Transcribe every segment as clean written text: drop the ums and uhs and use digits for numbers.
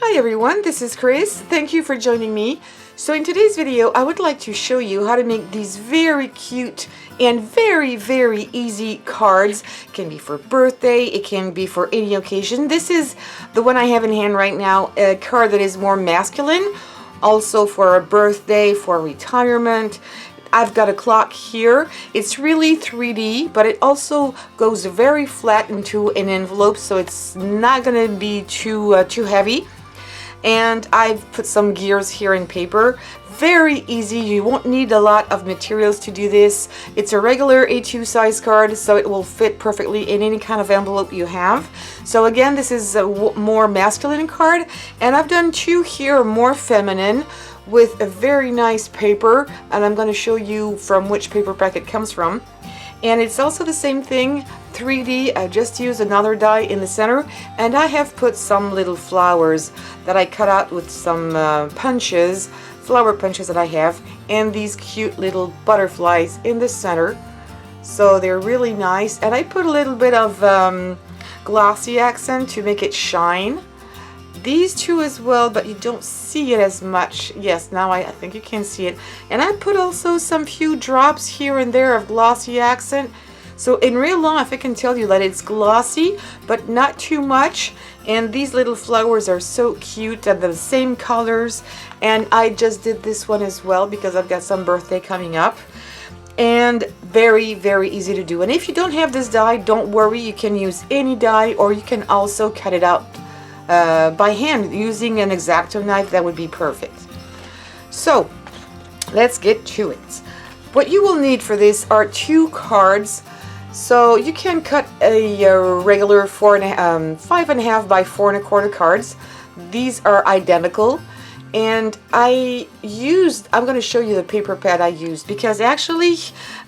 Hi everyone, this is Chris. Thank you for joining me. So in today's video, I would like to show you how to make these very cute and very easy cards. It can be for birthday, it can be for any occasion. This is the one I have in hand right now, a card that is more masculine, also for a birthday, for retirement. I've got a clock here. It's really 3D, but it also goes very flat into an envelope, so it's not going to be too heavy. And I've put some gears here in paper. Very easy. You won't need a lot of materials to do this. It's a regular A2 size card, so it will fit perfectly in any kind of envelope you have. So again, this is a more masculine card, and I've done two here more feminine with a very nice paper, and I'm going to show you from which paper pack it comes from. And it's also the same thing, 3D. I just used another die in the center, and I have put some little flowers that I cut out with some punches, flower punches that I have, and these cute little butterflies in the center. So they're really nice, and I put a little bit of glossy accent to make it shine. These two as well, but you don't see it as much. Yes, now I think you can see it. And I put also some few drops here and there of glossy accent. So in real life, I can tell you that it's glossy, but not too much. And these little flowers are so cute and the same colors. And I just did this one as well because I've got some birthday coming up. And very easy to do. And if you don't have this die, don't worry. You can use any die, or you can also cut it out by hand using an X-Acto knife. That would be perfect. So let's get to it. What you will need for this are two cards. So you can cut a regular 5.5 by 4.25 cards. These are identical, and I'm going to show you the paper pad I used, because actually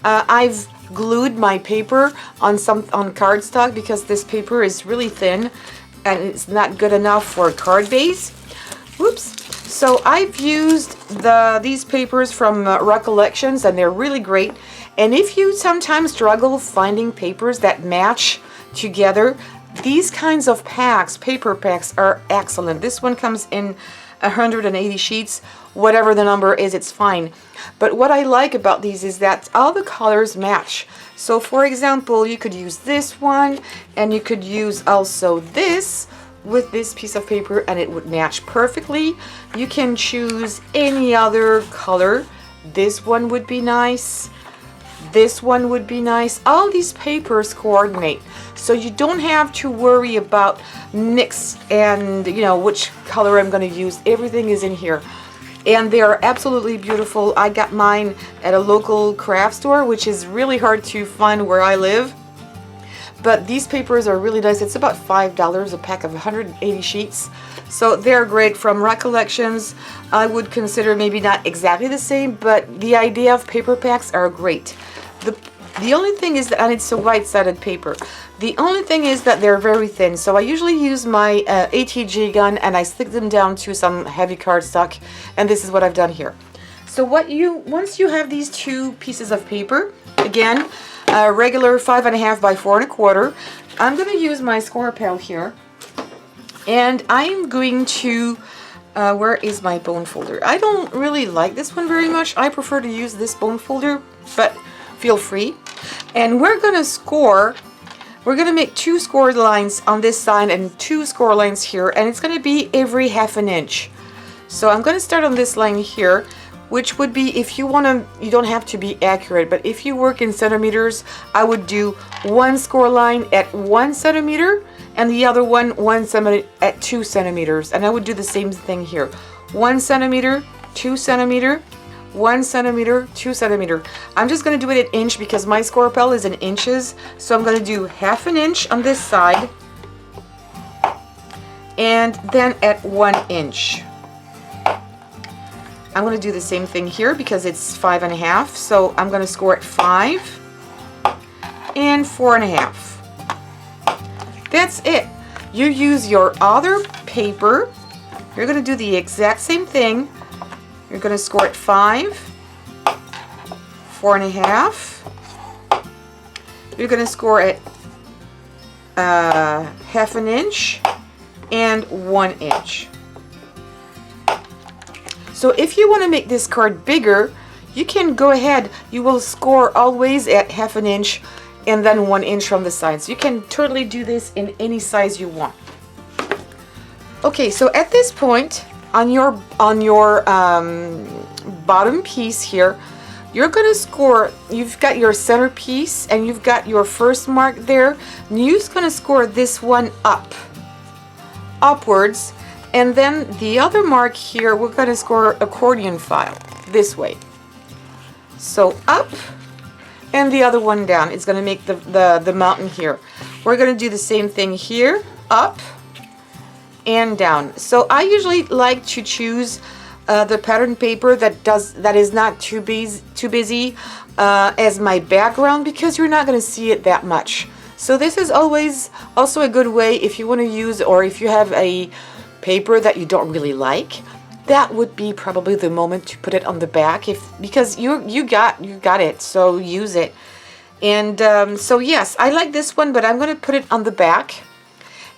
I've glued my paper on cardstock because this paper is really thin and it's not good enough for a card base. Whoops. So I've used these papers from Recollections, and they're really great. And if you sometimes struggle finding papers that match together, these kinds of paper packs are excellent. This one comes in 180 sheets. Whatever the number is, it's fine. But what I like about these is that all the colors match. So for example, you could use this one, and you could use also this with this piece of paper, and it would match perfectly. You can choose any other color. This one would be nice. This one would be nice. All these papers coordinate, so you don't have to worry about mix and which color I'm going to use. Everything is in here, and they are absolutely beautiful. I got mine at a local craft store, which is really hard to find where I live. But these papers are really nice. It's about $5 a pack of 180 sheets. So they're great from Recollections. I would consider maybe not exactly the same, but the idea of paper packs are great. The only thing is that, and it's a white-sided paper, the only thing is that they're very thin. So I usually use my ATG gun, and I stick them down to some heavy cardstock, and this is what I've done here. So once you have these two pieces of paper, again, a regular 5.5 by 4.25, I'm going to use my score pal here, and I'm going to where is my bone folder? I don't really like this one very much. I prefer to use this bone folder, but feel free. And we're going to score. We're going to make two score lines on this side and two score lines here, and it's going to be every 1/2 inch. So I'm going to start on this line here, which would be, if you want to, you don't have to be accurate, but if you work in centimeters, I would do one score line at 1 centimeter and the other one 1 centimeter at 2 centimeters. And I would do the same thing here. 1 centimeter, 2 centimeter, 1 centimeter, 2 centimeter. I'm just going to do it in inch because my score pal is in inches. So I'm going to do 1/2 inch on this side, and then at 1 inch. I'm going to do the same thing here because it's 5.5. So I'm going to score at 5 and 4.5. That's it. You use your other paper. You're going to do the exact same thing. You're going to score at 5, 4.5. You're going to score at 1/2 inch and 1 inch. So if you want to make this card bigger, you can go ahead. You will score always at 1/2 inch and then 1 inch from the side. So you can totally do this in any size you want. Okay, so at this point on your bottom piece here, you're going to score. You've got your center piece and you've got your first mark there. And you're just going to score this one upwards, and then the other mark here we're going to score accordion file this way. So up, and the other one down. It's going to make the mountain here. We're going to do the same thing here, up and down. So I usually like to choose the pattern paper that is not too busy as my background, because you're not going to see it that much. So this is always also a good way if you want to use, or if you have a paper that you don't really like, that would be probably the moment to put it on the back, because you got it, so use it. And so yes, I like this one, but I'm going to put it on the back.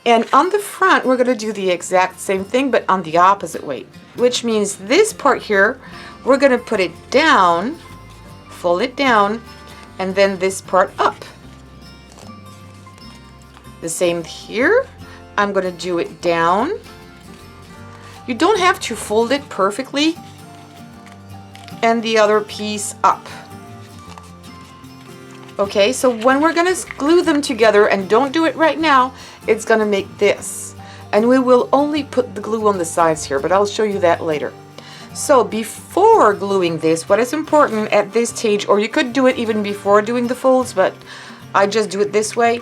And on the front, we're going to do the exact same thing, but on the opposite way, which means this part here, we're going to put it down, fold it down, and then this part up. The same here. I'm going to do it down. You don't have to fold it perfectly. And the other piece up. Okay, so when we're going to glue them together, and don't do it right now, it's going to make this. And we will only put the glue on the sides here, but I'll show you that later. So before gluing this, what is important at this stage, or you could do it even before doing the folds, but I just do it this way,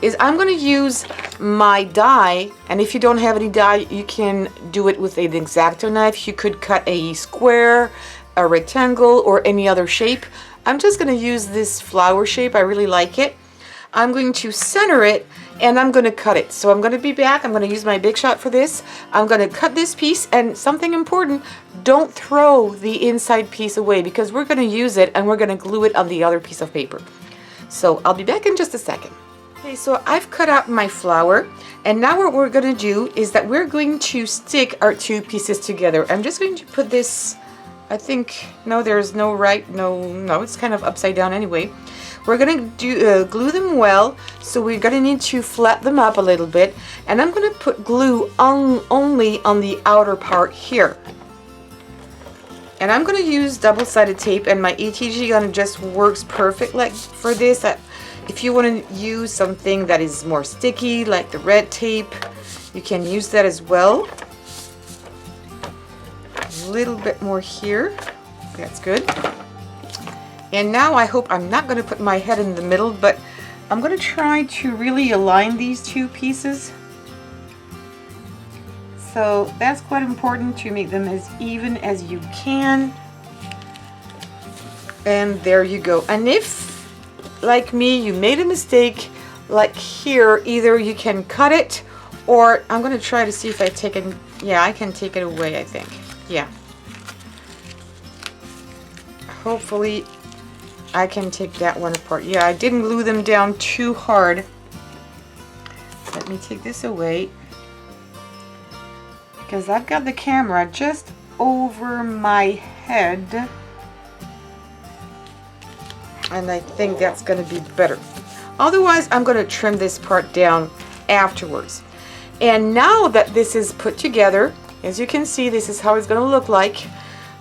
is I'm going to use my die. And if you don't have any die, you can do it with an X-Acto knife. You could cut a square, a rectangle, or any other shape. I'm just going to use this flower shape. I really like it. I'm going to center it, and I'm going to cut it. So I'm going to be back. I'm going to use my Big Shot for this. I'm going to cut this piece, and something important, don't throw the inside piece away, because we're going to use it and we're going to glue it on the other piece of paper. So I'll be back in just a second. Okay, so I've cut out my flower, and now what we're going to do is that we're going to stick our two pieces together. I'm just going to put this, I think, no, there's no right, no, it's kind of upside down anyway. We're going to glue them well, so we're going to need to flat them up a little bit, and I'm going to put glue only on the outer part here. And I'm going to use double-sided tape, and my ETG gun just works perfect like for this. If you want to use something that is more sticky, like the red tape, you can use that as well. A little bit more here. That's good. And now I hope I'm not going to put my head in the middle, but I'm going to try to really align these two pieces. So that's quite important, to make them as even as you can. And there you go. And if, like me, you made a mistake, like here, either you can cut it, or I'm going to try to see if I take it. Yeah, I can take it away, I think. Yeah. Hopefully I can take that one apart. Yeah, I didn't glue them down too hard. Let me take this away, because I've got the camera just over my head, and I think that's going to be better. Otherwise, I'm going to trim this part down afterwards. And now that this is put together, as you can see, this is how it's going to look like.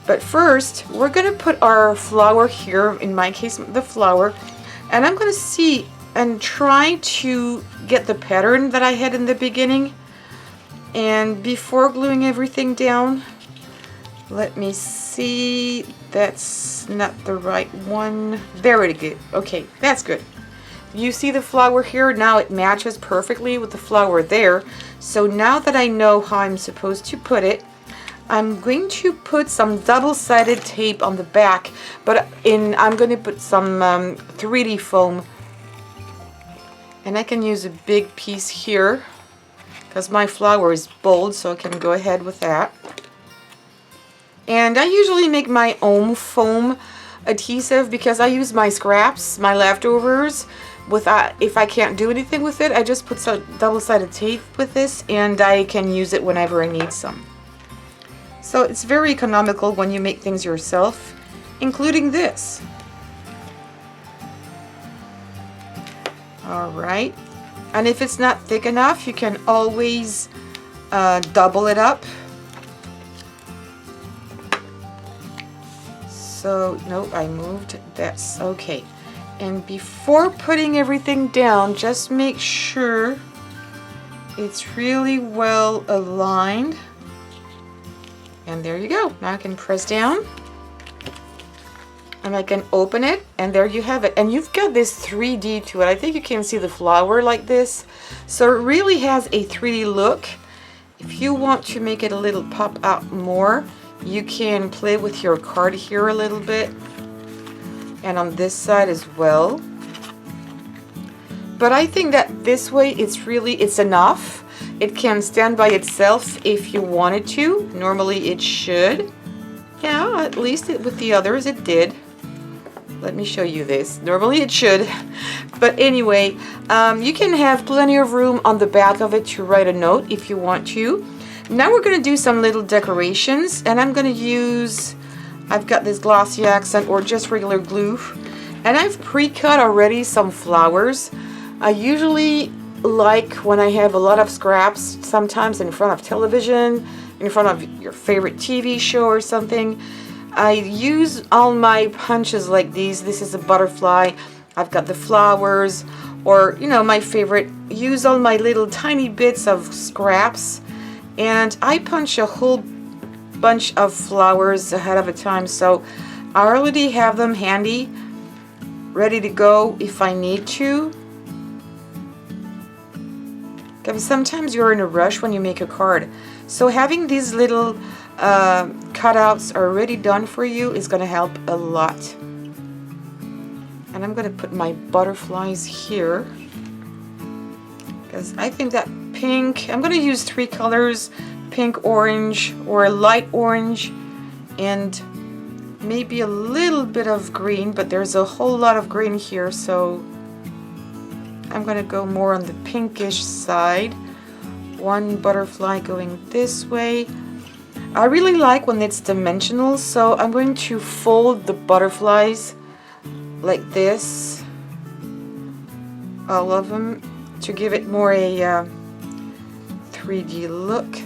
But first, we're going to put our flower here, in my case, the flower, and I'm going to see and try to get the pattern that I had in the beginning. And before gluing everything down, let me see, that's not the right one. There it is. Okay, that's good. You see the flower here? Now it matches perfectly with the flower there. So now that I know how I'm supposed to put it, I'm going to put some double-sided tape on the back, but I'm going to put some 3D foam. And I can use a big piece here, because my flower is bold, so I can go ahead with that. And I usually make my own foam adhesive, because I use my scraps, my leftovers. If I can't do anything with it, I just put some double-sided tape with this, and I can use it whenever I need some. So it's very economical when you make things yourself, including this. All right, and if it's not thick enough, you can always double it up. So, nope, I moved. That's okay. And before putting everything down, just make sure it's really well aligned. And there you go. Now I can press down. And I can open it, and there you have it. And you've got this 3D to it. I think you can see the flower like this. So it really has a 3D look. If you want to make it a little pop out more, you can play with your card here a little bit, and on this side as well. But I think that this way it's enough. It can stand by itself if you wanted to. Normally it should. Yeah, at least with the others it did. Let me show you this. Normally it should. But anyway, you can have plenty of room on the back of it to write a note if you want to. Now we're going to do some little decorations, and I'm going to use, I've got this glossy accent or just regular glue, and I've pre-cut already some flowers. I usually like when I have a lot of scraps, sometimes in front of television, in front of your favorite TV show or something. I use all my punches like these. This is a butterfly. I've got the flowers, or you know, my favorite, use all my little tiny bits of scraps, and I punch a whole bunch of flowers ahead of a time, so I already have them handy, ready to go if I need to. Because sometimes you're in a rush when you make a card, so having these little cutouts already done for you is going to help a lot. And I'm going to put my butterflies here, because I think that pink, I'm going to use 3 colors, pink, orange, or a light orange, and maybe a little bit of green, but there's a whole lot of green here, so I'm going to go more on the pinkish side. One butterfly going this way. I really like when it's dimensional, so I'm going to fold the butterflies like this, all of them, to give it more a 3D look.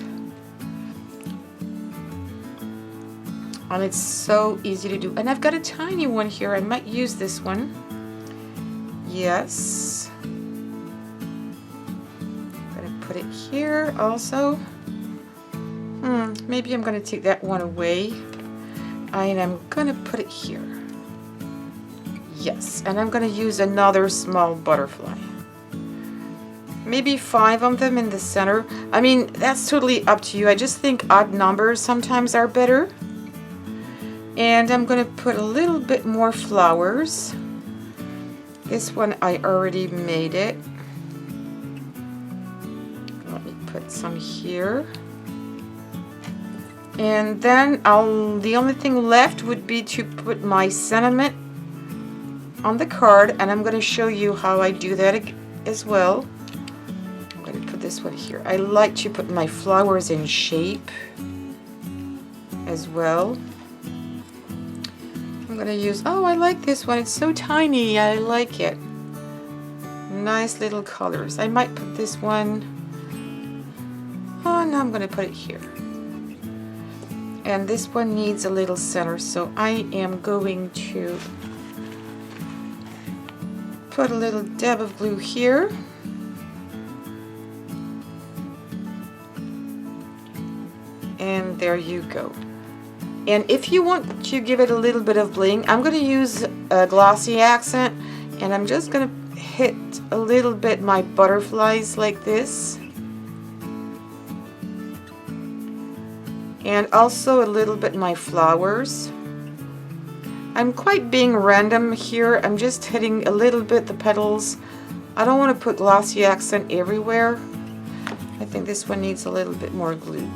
And it's so easy to do. And I've got a tiny one here. I might use this one. Yes. I'm gonna put it here also. Maybe I'm gonna take that one away. And I'm gonna put it here. Yes, and I'm gonna use another small butterfly. Maybe 5 of them in the center. I mean, that's totally up to you. I just think odd numbers sometimes are better. And I'm gonna put a little bit more flowers. This one I already made it. Let me put some here. And then the only thing left would be to put my sentiment on the card, and I'm going to show you how I do that as well. I'm going to put this one here. I like to put my flowers in shape as well. I'm going to use, oh, I like this one. It's so tiny. I like it. Nice little colors. I might put this one, oh, no, I'm going to put it here. And this one needs a little center, so I am going to put a little dab of glue here. And there you go. And if you want to give it a little bit of bling, I'm going to use a glossy accent, and I'm just going to hit a little bit my butterflies like this. And also a little bit my flowers. I'm quite being random here. I'm just hitting a little bit the petals. I don't want to put glossy accent everywhere. I think this one needs a little bit more glue.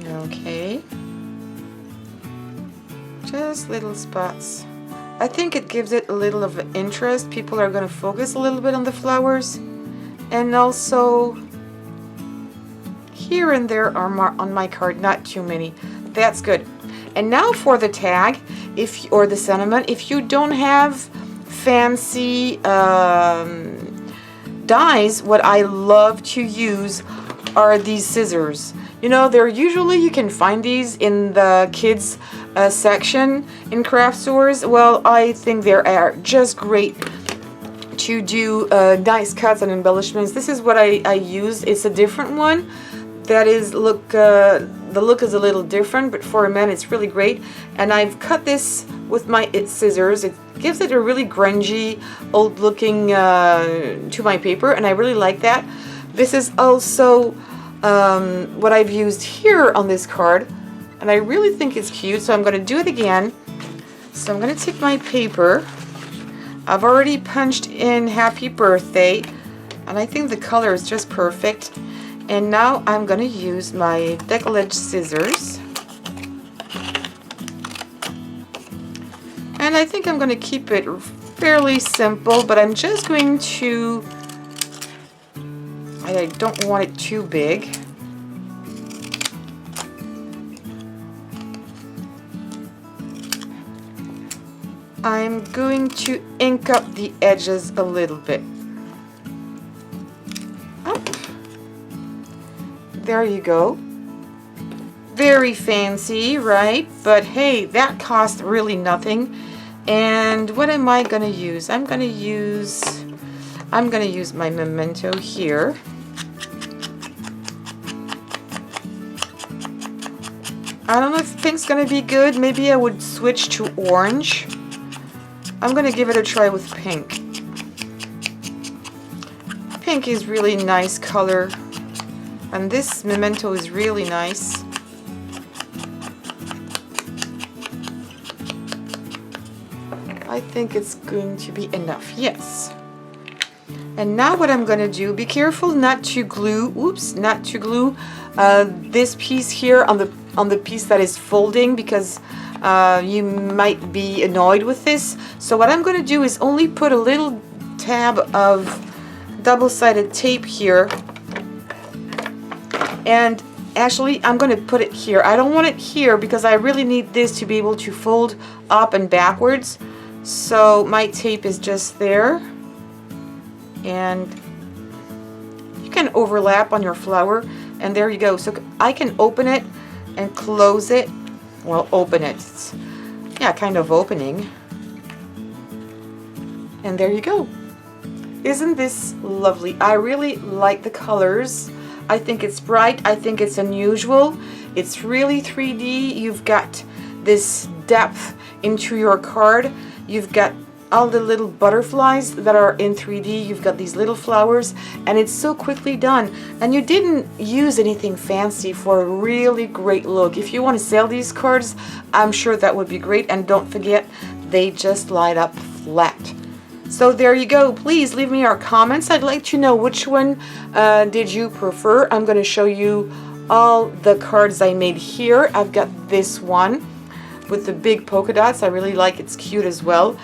Okay. Just little spots. I think it gives it a little of interest. People are going to focus a little bit on the flowers. And also here and there are on my card, not too many. That's good. And now for the tag, or the sentiment, if you don't have fancy dies, what I love to use are these scissors. You know, they're usually, you can find these in the kids section in craft stores. Well, I think they are just great to do nice cuts and embellishments. This is what I use. It's a different one. That is, the look is a little different, but for a man it's really great. And I've cut this with my scissors. It gives it a really grungy, old looking to my paper, and I really like that. This is also what I've used here on this card, and I really think it's cute, so I'm going to do it again. So I'm going to take my paper. I've already punched in happy birthday, and I think the color is just perfect. And now I'm going to use my decollage scissors. And I think I'm going to keep it fairly simple, but I'm just going to, I don't want it too big. I'm going to ink up the edges a little bit. Up. There you go. Very fancy, right? But hey, that cost really nothing. And what am I gonna use? I'm gonna use my memento here. I don't know if pink's gonna be good. Maybe I would switch to orange. I'm gonna give it a try with pink. Pink is really nice color. And this memento is really nice. I think it's going to be enough. Yes. And now what I'm going to do, be careful not to glue, not to glue this piece here on the piece that is folding, because you might be annoyed with this. So what I'm going to do is only put a little tab of double-sided tape here. And actually, I'm going to put it here. I don't want it here because I really need this to be able to fold up and backwards. So my tape is just there. And you can overlap on your flower. And there you go. So I can open it and close it. Well, open it. It's, yeah, kind of opening. And there you go. Isn't this lovely? I really like the colors. I think it's bright. I think it's unusual. It's really 3D. You've got this depth into your card. You've got all the little butterflies that are in 3D. You've got these little flowers, and it's so quickly done. And you didn't use anything fancy for a really great look. If you want to sell these cards, I'm sure that would be great. And don't forget, they just light up flat. So there you go. Please leave me your comments. I'd like to know which one did you prefer. I'm going to show you all the cards I made here. I've got this one with the big polka dots. I really like it. It's cute as well.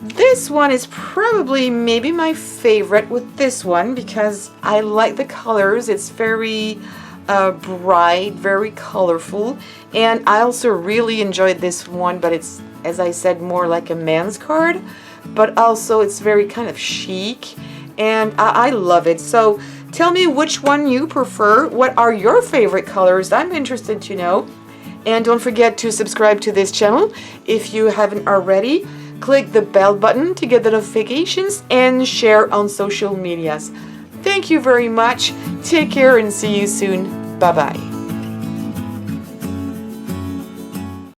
This one is probably maybe my favorite with this one because I like the colors. It's very bright, very colorful. And I also really enjoyed this one, but it's, as I said, more like a man's card. But also it's very kind of chic, and I love it. So tell me which one you prefer. What are your favorite colors? I'm interested to know. And don't forget to subscribe to this channel if you haven't already. Click the bell button to get the notifications and share on social medias. Thank you very much. Take care and see you soon. Bye-bye.